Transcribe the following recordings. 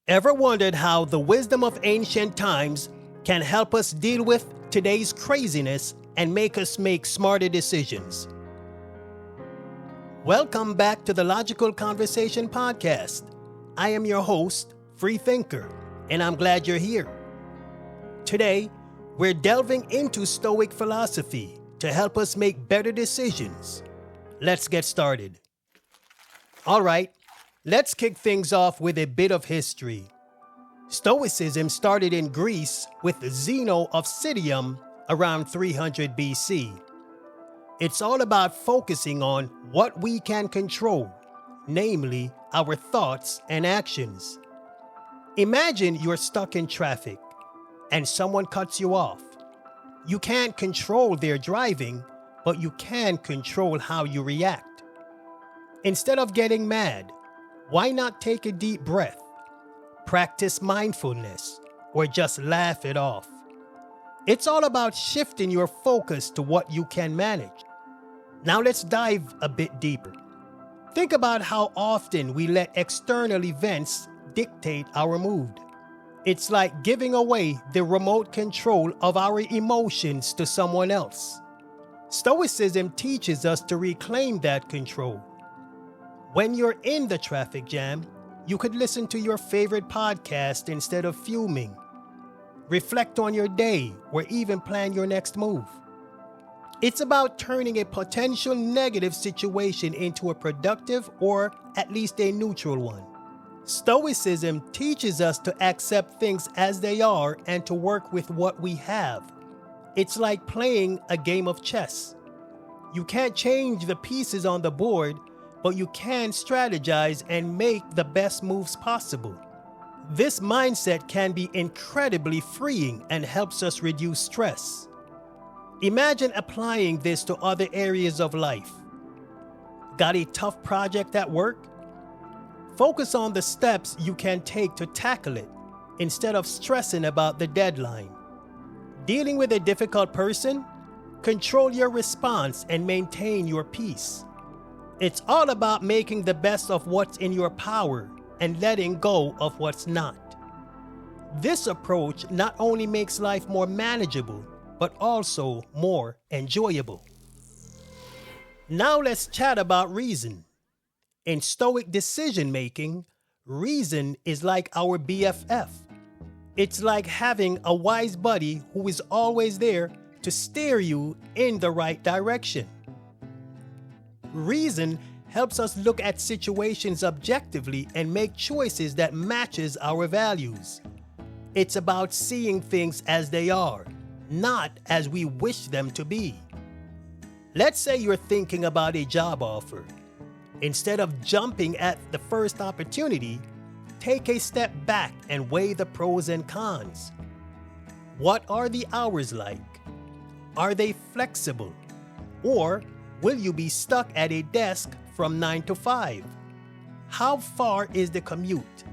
Ever wondered how the wisdom of ancient times can help us deal with today's craziness and make us make smarter decisions? Welcome back to the Logical Conversation Podcast. I am your host, Free Thinker, and I'm glad you're here. Today, we're delving into Stoic philosophy to help us make better decisions. Let's get started. All right, let's kick things off with a bit of history. Stoicism started in Greece with Zeno of Citium around 300 BC. It's all about focusing on what we can control, namely our thoughts and actions. Imagine you're stuck in traffic and someone cuts you off. You can't control their driving, but you can control how you react. Instead of getting mad, why not take a deep breath, practice mindfulness, or just laugh it off? It's all about shifting your focus to what you can manage. Now let's dive a bit deeper. Think about how often we let external events dictate our mood. It's like giving away the remote control of our emotions to someone else. Stoicism teaches us to reclaim that control. When you're in the traffic jam, you could listen to your favorite podcast instead of fuming. Reflect on your day or even plan your next move. It's about turning a potential negative situation into a productive or at least a neutral one. Stoicism teaches us to accept things as they are and to work with what we have. It's like playing a game of chess. You can't change the pieces on the board, but you can strategize and make the best moves possible. This mindset can be incredibly freeing and helps us reduce stress. Imagine applying this to other areas of life. Got a tough project at work? Focus on the steps you can take to tackle it instead of stressing about the deadline. Dealing with a difficult person? Control your response and maintain your peace. It's all about making the best of what's in your power and letting go of what's not. This approach not only makes life more manageable, but also more enjoyable. Now let's chat about reason. In Stoic decision-making, reason is like our BFF. It's like having a wise buddy who is always there to steer you in the right direction. Reason helps us look at situations objectively and make choices that matches our values. It's about seeing things as they are, not as we wish them to be. Let's say you're thinking about a job offer. Instead of jumping at the first opportunity, take a step back and weigh the pros and cons. What are the hours like? Are they flexible? Or will you be stuck at a desk from 9 to 5? How far is the commute?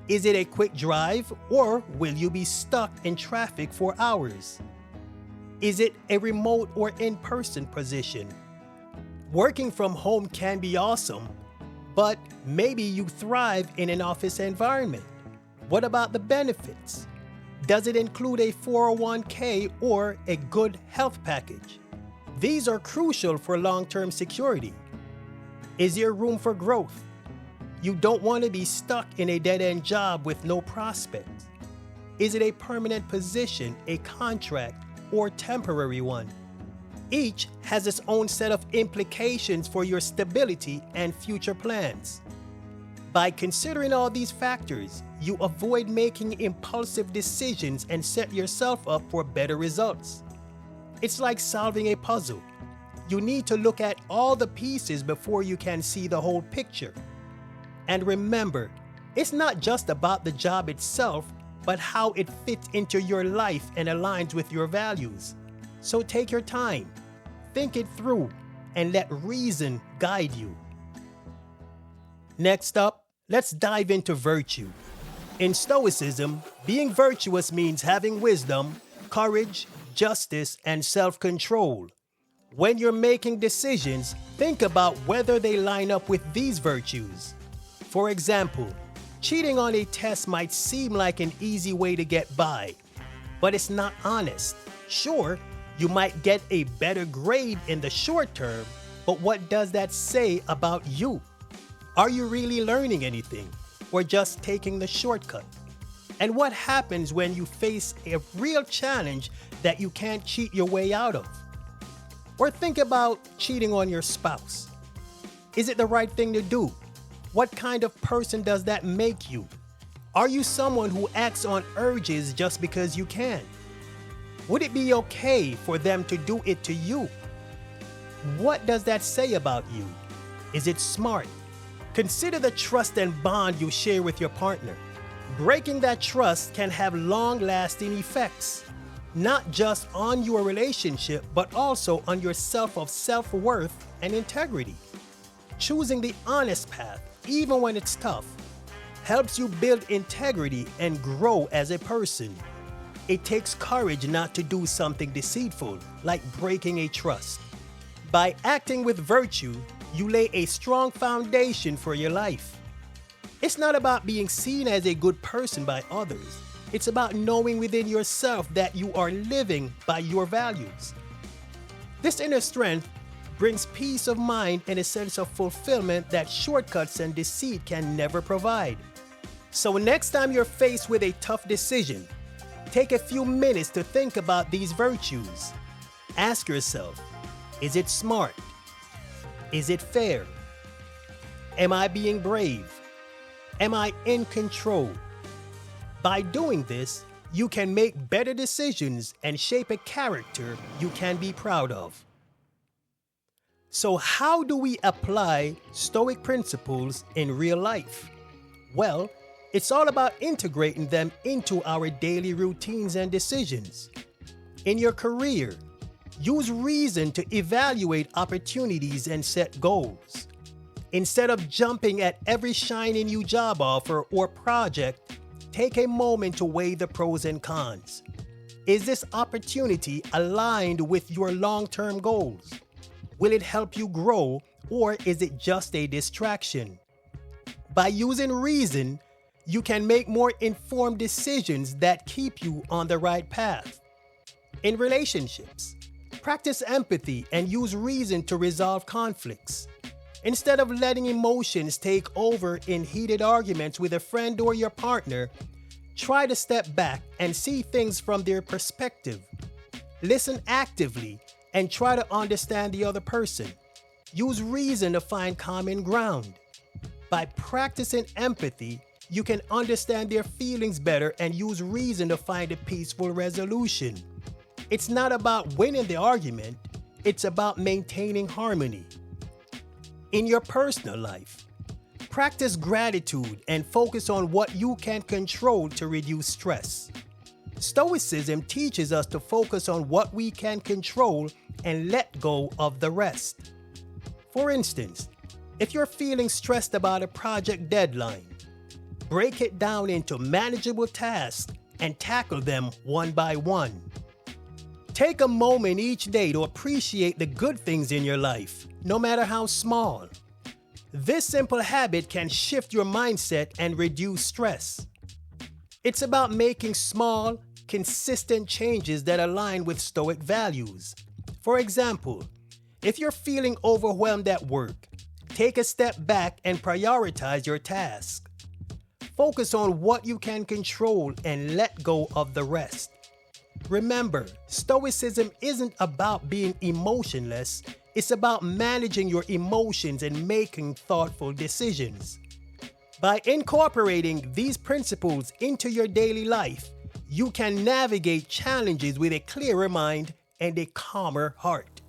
Is it a quick drive or will you be stuck in traffic for hours? Is it a remote or in-person position? Working from home can be awesome, but maybe you thrive in an office environment. What about the benefits? Does it include a 401k or a good health package? These are crucial for long-term security. Is there room for growth? You don't want to be stuck in a dead-end job with no prospects. Is it a permanent position, a contract, or temporary one? Each has its own set of implications for your stability and future plans. By considering all these factors, you avoid making impulsive decisions and set yourself up for better results. It's like solving a puzzle. You need to look at all the pieces before you can see the whole picture. And remember, it's not just about the job itself, but how it fits into your life and aligns with your values. So take your time, think it through, and let reason guide you. Next up, let's dive into virtue. In Stoicism, being virtuous means having wisdom, courage, justice, and self-control. When you're making decisions, think about whether they line up with these virtues. For example, Cheating on a test might seem like an easy way to get by, but it's not honest. Sure, you might get a better grade in the short term, but what does that say about you? Are you really learning anything, or just taking the shortcut? And what happens when you face a real challenge that you can't cheat your way out of? Or think about cheating on your spouse. Is it the right thing to do? What kind of person does that make you? Are you someone who acts on urges just because you can? Would it be okay for them to do it to you? What does that say about you? Is it smart? Consider the trust and bond you share with your partner. Breaking that trust can have long-lasting effects, not just on your relationship, but also on your self-worth and integrity. Choosing the honest path, even when it's tough, helps you build integrity and grow as a person. It takes courage not to do something deceitful, like breaking a trust. By acting with virtue, you lay a strong foundation for your life. It's not about being seen as a good person by others. It's about knowing within yourself that you are living by your values. This inner strength brings peace of mind and a sense of fulfillment that shortcuts and deceit can never provide. So next time you're faced with a tough decision, take a few minutes to think about these virtues. Ask yourself, is it smart? Is it fair? Am I being brave? Am I in control? By doing this, you can make better decisions and shape a character you can be proud of. So how do we apply Stoic principles in real life? Well, it's all about integrating them into our daily routines and decisions. In your career, use reason to evaluate opportunities and set goals. Instead of jumping at every shiny new job offer or project, take a moment to weigh the pros and cons. Is this opportunity aligned with your long-term goals? Will it help you grow, or is it just a distraction? By using reason, you can make more informed decisions that keep you on the right path. In relationships, practice empathy and use reason to resolve conflicts. Instead of letting emotions take over in heated arguments with a friend or your partner, try to step back and see things from their perspective. Listen actively and try to understand the other person. Use reason to find common ground. By practicing empathy, you can understand their feelings better and use reason to find a peaceful resolution. It's not about winning the argument, it's about maintaining harmony. In your personal life, practice gratitude and focus on what you can control to reduce stress. Stoicism teaches us to focus on what we can control and let go of the rest. For instance, if you're feeling stressed about a project deadline, break it down into manageable tasks and tackle them one by one. Take a moment each day to appreciate the good things in your life, no matter how small. This simple habit can shift your mindset and reduce stress. It's about making small, consistent changes that align with Stoic values. For example, if you're feeling overwhelmed at work, take a step back and prioritize your task. Focus on what you can control and let go of the rest. Remember, Stoicism isn't about being emotionless, it's about managing your emotions and making thoughtful decisions. By incorporating these principles into your daily life, you can navigate challenges with a clearer mind and a calmer heart.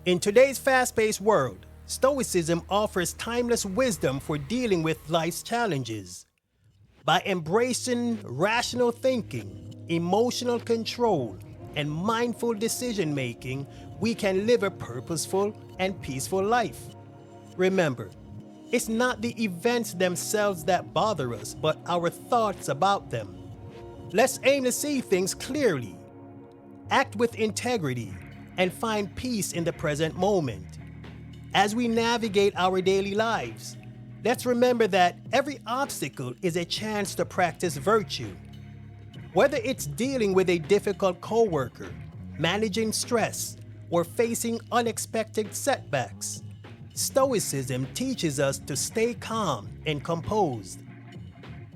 In today's fast-paced world, Stoicism offers timeless wisdom for dealing with life's challenges. By embracing rational thinking, emotional control, and mindful decision-making, we can live a purposeful and peaceful life. Remember, it's not the events themselves that bother us, but our thoughts about them. Let's aim to see things clearly, act with integrity, and find peace in the present moment. As we navigate our daily lives, Let's remember that every obstacle is a chance to practice virtue. Whether it's dealing with a difficult coworker, managing stress, or facing unexpected setbacks, Stoicism teaches us to stay calm and composed.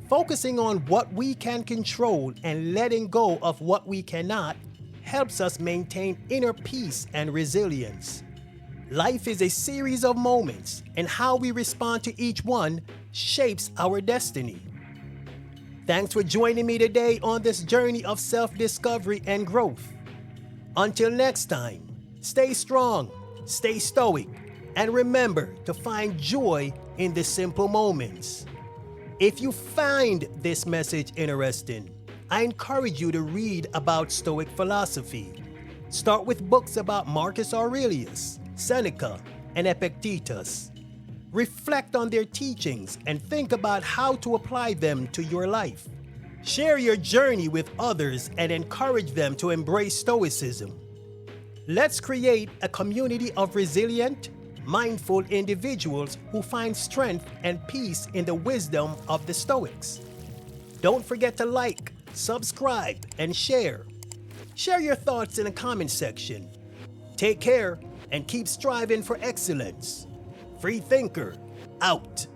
Focusing on what we can control and letting go of what we cannot helps us maintain inner peace and resilience. Life is a series of moments, and how we respond to each one shapes our destiny. Thanks for joining me today on this journey of self-discovery and growth. Until next time, stay strong, stay stoic, and remember to find joy in the simple moments. If you find this message interesting, I encourage you to read about Stoic philosophy. Start with books about Marcus Aurelius, Seneca, and Epictetus. Reflect on their teachings and think about how to apply them to your life. Share your journey with others and encourage them to embrace Stoicism. Let's create a community of resilient, mindful individuals who find strength and peace in the wisdom of the Stoics. Don't forget to like, subscribe, and share. Share your thoughts in the comment section. Take care and keep striving for excellence. Free Thinker, out.